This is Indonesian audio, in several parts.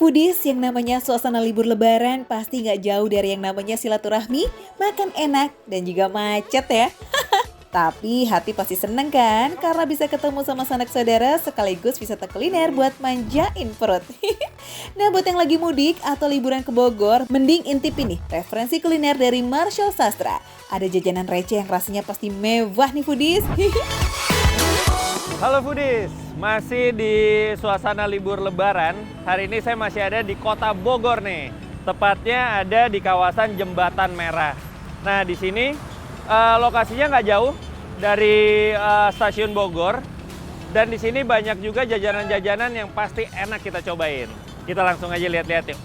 Foodies, yang namanya suasana libur lebaran pasti nggak jauh dari yang namanya silaturahmi, makan enak, dan juga macet ya. Tapi hati pasti seneng kan karena bisa ketemu sama sanak saudara sekaligus wisata kuliner buat manjain perut. Nah, buat yang lagi mudik atau liburan ke Bogor, mending intip ini referensi kuliner dari Marshall Sastra. Ada jajanan receh yang rasanya pasti mewah nih Foodies. Halo Foodies, masih di suasana libur lebaran. Hari ini saya masih ada di kota Bogor nih. Tepatnya ada di kawasan Jembatan Merah. Nah, di sini lokasinya nggak jauh dari stasiun Bogor. Dan di sini banyak juga jajanan-jajanan yang pasti enak kita cobain. Kita langsung aja lihat-lihat yuk.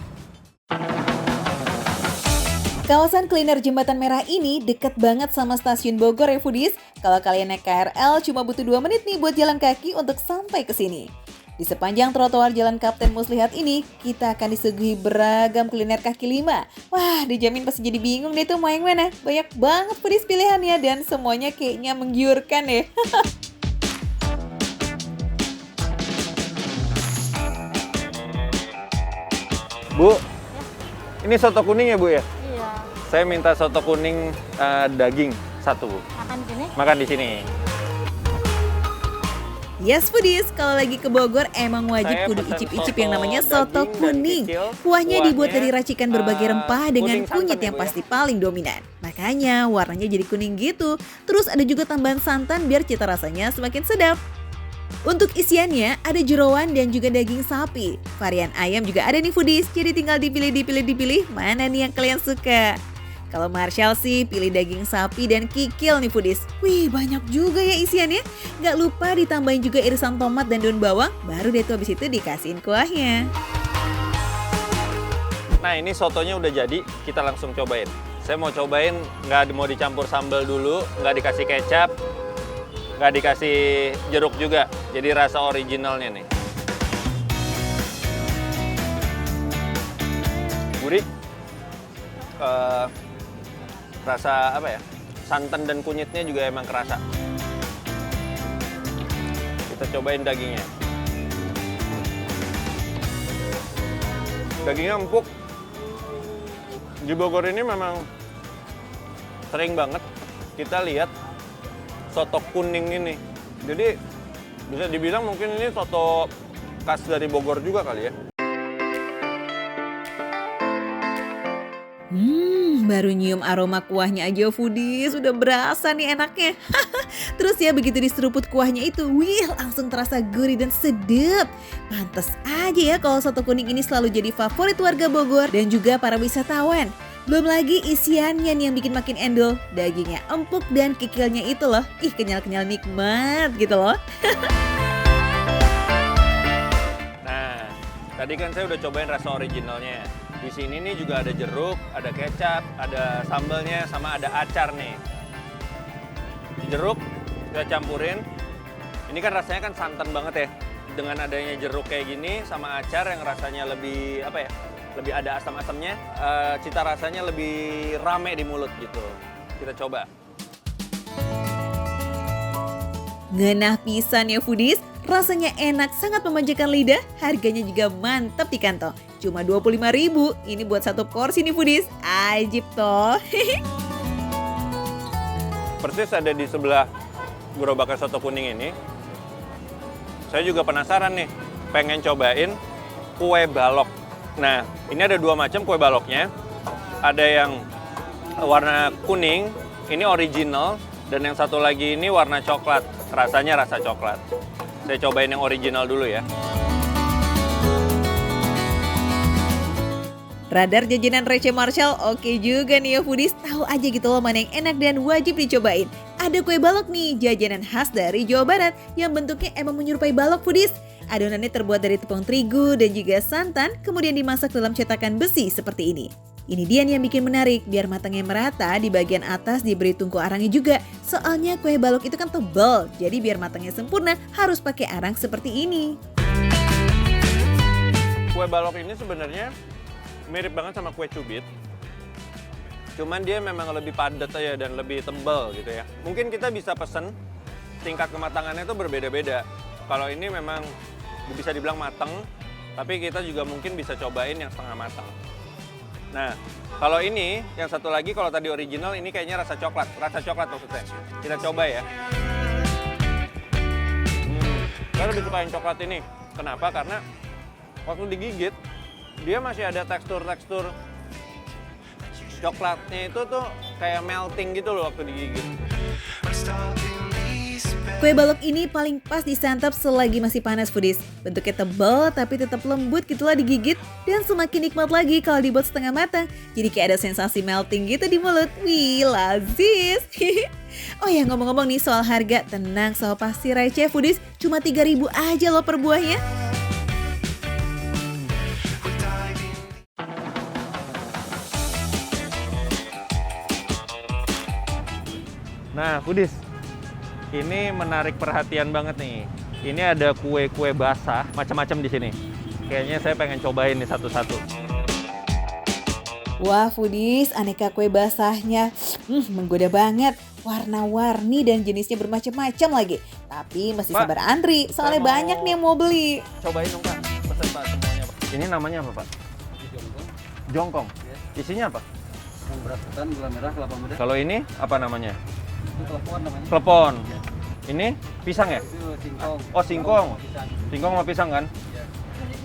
Kawasan kuliner Jembatan Merah ini deket banget sama stasiun Bogor ya Foodies. Kalau kalian naik KRL cuma butuh 2 menit nih buat jalan kaki untuk sampai ke sini. Di sepanjang trotoar Jalan Kapten Muslihat ini, kita akan disuguhi beragam kuliner kaki lima. Wah, dijamin pasti jadi bingung deh tuh mau yang mana. Banyak banget Foodies pilihannya dan semuanya kayaknya menggiurkan ya. Bu, ini soto kuning ya Bu ya? Iya. Saya minta soto kuning daging 1 Bu. Makan di sini? Makan di sini. Yes Foodies, kalau lagi ke Bogor emang wajib Saya kudu pesen icip-icip soto yang namanya soto daging dan kuning. kikil. Kuahnya dibuat dari Kuahnya, racikan berbagai rempah dengan kuning kunyit santan ya, yang Bu, ya? pasti paling dominan. Makanya warnanya jadi kuning gitu. Terus ada juga tambahan santan biar cita rasanya semakin sedap. Untuk isiannya ada jeroan dan juga daging sapi. Varian ayam juga ada nih Foodies, jadi tinggal dipilih mana nih yang kalian suka. Kalau Marshall sih pilih daging sapi dan kikil nih Foodies. Wih, banyak juga ya isiannya. Gak lupa ditambahin juga irisan tomat dan daun bawang, baru deh tuh habis itu dikasihin kuahnya. Nah, ini sotonya udah jadi, kita langsung cobain. Saya mau cobain, nggak mau dicampur sambal dulu, nggak dikasih kecap, nggak dikasih jeruk juga. Jadi rasa originalnya nih. Gurih. Rasa apa ya? Santan dan kunyitnya juga emang kerasa. Kita cobain dagingnya. Dagingnya empuk. Di Bogor ini memang sering banget kita lihat soto kuning ini. Jadi bisa dibilang mungkin ini soto khas dari Bogor juga kali ya. Baru nyium aroma kuahnya aja Foodies, udah berasa nih enaknya. Terus ya begitu diseruput kuahnya itu, wih langsung terasa gurih dan sedap. Pantes aja ya kalau soto kuning ini selalu jadi favorit warga Bogor dan juga para wisatawan. Belum lagi isiannya nih yang bikin makin endul. Dagingnya empuk dan kikilnya itu loh, kenyal-kenyal nikmat gitu loh. Nah, tadi kan saya udah cobain rasa originalnya. Di sini nih juga ada jeruk, ada kecap, ada sambalnya, sama ada acar nih. Jeruk kita campurin. Ini kan rasanya kan santan banget ya. Dengan adanya jeruk kayak gini sama acar yang rasanya lebih apa ya? Lebih ada asam-asamnya, cita rasanya lebih rame di mulut gitu. Kita coba. Ngenah pisan ya Foodies, rasanya enak, sangat memanjakan lidah, harganya juga mantap di kantong. Cuma 25.000, ini buat 1 porsi nih Foodies, ajib toh. Persis ada di sebelah gerobakan soto kuning ini. Saya juga penasaran nih, pengen cobain kue balok. Nah, ini ada 2 macam kue baloknya. Ada yang warna kuning, ini original, dan yang satu lagi ini warna coklat. Rasanya rasa coklat. Saya cobain yang original dulu ya. Radar jajanan receh Marshall oke juga nih ya Foodies, tahu aja gitu loh mana yang enak dan wajib dicobain. Ada kue balok nih, jajanan khas dari Jawa Barat yang bentuknya emang menyerupai balok Foodies. Adonannya terbuat dari tepung terigu dan juga santan, kemudian dimasak dalam cetakan besi seperti ini. Ini dia nih yang bikin menarik, biar matangnya merata di bagian atas diberi tungku arangnya juga. Soalnya kue balok itu kan tebal, jadi biar matangnya sempurna harus pakai arang seperti ini. Kue balok ini sebenarnya mirip banget sama kue cubit. Cuman dia memang lebih padat aja dan lebih tebal gitu ya. Mungkin kita bisa pesen, tingkat kematangannya itu berbeda-beda. Kalau ini memang bisa dibilang matang, Tapi kita juga mungkin bisa cobain yang setengah matang. Nah, kalau ini, yang satu lagi, kalau tadi original, ini kayaknya rasa coklat. Rasa coklat maksudnya. Kita coba ya. Saya lebih suka yang coklat ini. Kenapa? Karena waktu digigit, dia masih ada tekstur-tekstur coklatnya itu tuh kayak melting gitu loh waktu digigit. Kue balok ini paling pas disantap selagi masih panas foodies. Bentuknya tebal tapi tetap lembut gitulah digigit dan semakin nikmat lagi kalau dibuat setengah matang. Jadi kayak ada sensasi melting gitu di mulut. Wih, lazis. Oh ya, ngomong-ngomong nih soal harga, tenang soal pasti receh foodies, cuma 3.000 aja loh per buahnya. Nah, foodies, ini menarik perhatian banget nih. Ini ada kue-kue basah, macam-macam di sini. Kayaknya saya pengen cobain nih satu-satu. Wah foodies, aneka kue basahnya menggoda banget. Warna-warni dan jenisnya bermacam-macam lagi. Tapi masih Pak, sabar antri, soalnya banyak nih yang mau beli. Cobain dong Pak, pesen Pak semuanya Pak. Ini namanya apa Pak? Jongkong. Isinya apa? Yang beras ketan, gula merah, kelapa muda. Kalau ini apa namanya? Itu telepon namanya. Klepon. Ini pisang ya? Itu singkong. Oh, singkong. Pisang. Singkong sama pisang kan? Ya.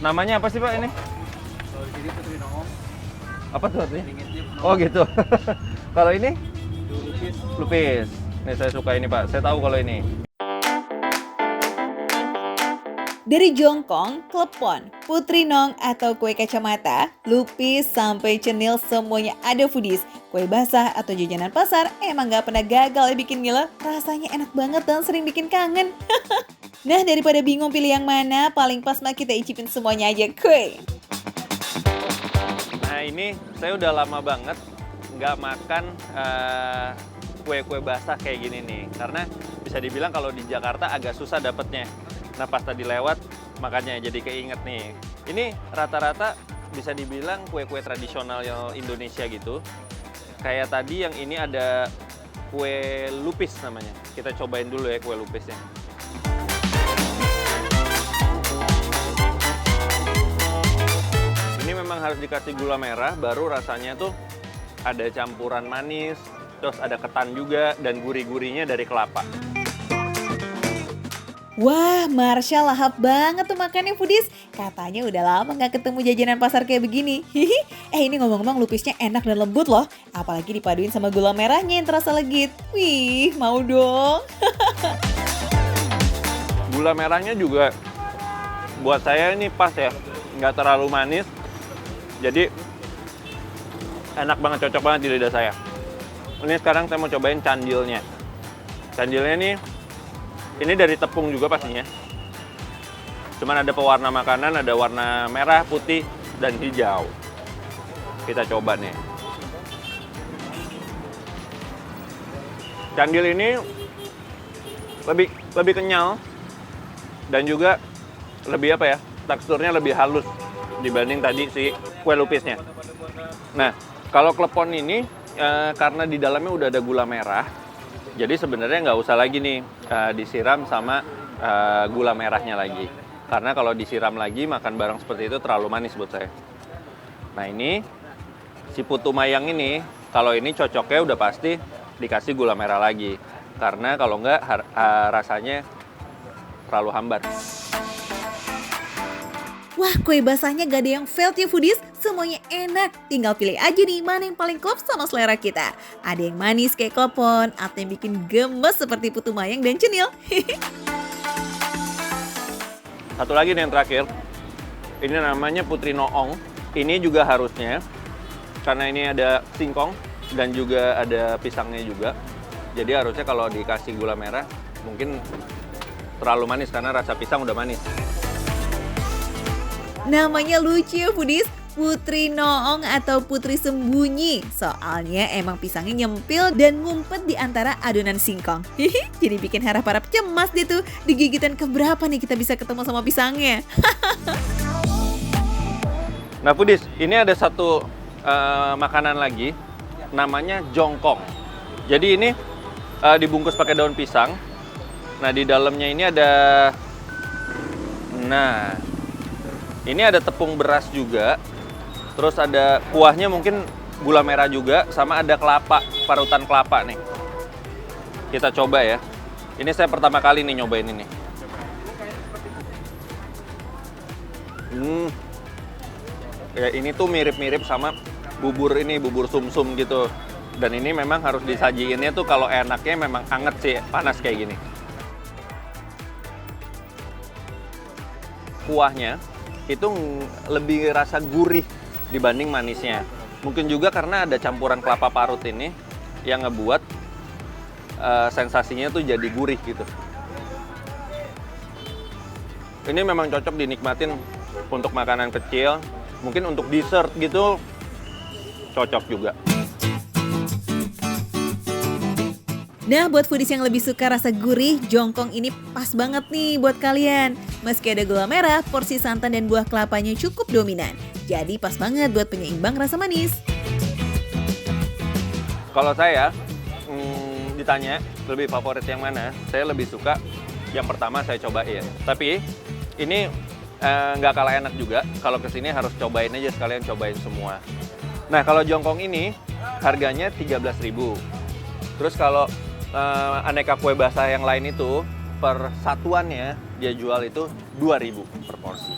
Namanya apa sih Pak ini? Kalau di sini Putri Nongong. Apa tuh artinya? Ringgitnya Oh gitu. Kalau ini? itu lupis. Lupis. Nih saya suka ini Pak, saya tahu kalau ini. Dari jongkong, klepon, putri nong atau kue kacamata, lupis sampai cenil semuanya ada foodies. Kue basah atau jajanan pasar emang gak pernah gagal ya bikin ngiler. Rasanya enak banget dan sering bikin kangen. Nah daripada bingung pilih yang mana, paling pas mah kita icipin semuanya aja kue. Nah ini saya udah lama banget nggak makan kue-kue basah kayak gini nih. Karena bisa dibilang kalau di Jakarta agak susah dapetnya. Nah pas tadi lewat makanya jadi keinget nih. Ini rata-rata bisa dibilang kue-kue tradisional yang Indonesia gitu. Kayak tadi yang ini ada kue lupis namanya. Kita cobain dulu ya kue lupisnya. Ini memang harus dikasih gula merah baru rasanya tuh ada campuran manis, terus ada ketan juga dan gurih-gurihnya dari kelapa. Wah, Marsha lahap banget tuh makannya foodies. Katanya udah lama gak ketemu jajanan pasar kayak begini. Ini ngomong-ngomong lupisnya enak dan lembut loh. Apalagi dipaduin sama gula merahnya yang terasa legit. Wih, mau dong. Gula merahnya juga buat saya ini pas ya, nggak terlalu manis. Jadi enak banget, cocok banget di lidah saya. Ini sekarang saya mau cobain candilnya. Candilnya nih, ini dari tepung juga pastinya. Cuman ada pewarna makanan, ada warna merah, putih, dan hijau. Kita coba nih. Candil ini lebih kenyal dan juga lebih apa ya? Teksturnya lebih halus dibanding tadi si kue lupisnya. Nah, kalau klepon ini karena di dalamnya udah ada gula merah, jadi sebenarnya nggak usah lagi nih disiram sama gula merahnya lagi. Karena kalau disiram lagi makan barang seperti itu terlalu manis buat saya. Nah ini si putu mayang ini, kalau ini cocoknya udah pasti dikasih gula merah lagi. Karena kalau nggak rasanya terlalu hambar. Wah, kue basahnya gak ada yang failed ya foodies. Semuanya enak. Tinggal pilih aja nih mana yang paling klop sama selera kita. Ada yang manis kayak klepon, atau yang bikin gemes seperti putu mayang dan cenil. Satu lagi nih yang terakhir. Ini namanya Putri Noong. Ini juga harusnya, karena ini ada singkong dan juga ada pisangnya juga. Jadi harusnya kalau dikasih gula merah, mungkin terlalu manis karena rasa pisang udah manis. Namanya lucu ya foodies, Putri Noong atau Putri Sembunyi. Soalnya emang pisangnya nyempil dan ngumpet di antara adonan singkong. Jadi bikin harap-harap cemas deh tuh, di gigitan keberapa nih kita bisa ketemu sama pisangnya. Nah foodies, ini ada satu makanan lagi, namanya jongkong. Jadi ini dibungkus pakai daun pisang. Nah di dalamnya ini ada, Ini ada tepung beras juga. Terus ada kuahnya mungkin gula merah juga, sama ada kelapa, parutan kelapa nih. Kita coba ya. Ini saya pertama kali nih nyobain ini. Ya, ini tuh mirip-mirip sama bubur ini, bubur sumsum gitu. Dan ini memang harus disajiinnya tuh kalau enaknya memang anget sih, panas kayak gini. Kuahnya itu lebih rasa gurih dibanding manisnya. Mungkin juga karena ada campuran kelapa parut ini yang ngebuat sensasinya tuh jadi gurih gitu. Ini memang cocok dinikmatin untuk makanan kecil. Mungkin untuk dessert gitu cocok juga. Nah, buat foodies yang lebih suka rasa gurih, jongkong ini pas banget nih buat kalian. Meski ada gula merah, porsi santan dan buah kelapanya cukup dominan. Jadi pas banget buat penyeimbang rasa manis. Kalau saya ditanya lebih favorit yang mana, saya lebih suka yang pertama saya cobain. Tapi ini nggak kalah enak juga. Kalau kesini harus cobain aja, sekalian cobain semua. Nah, kalau jongkong ini harganya 13.000. Terus kalau aneka kue basah yang lain itu per satuannya dia jual itu 2.000 per porsi.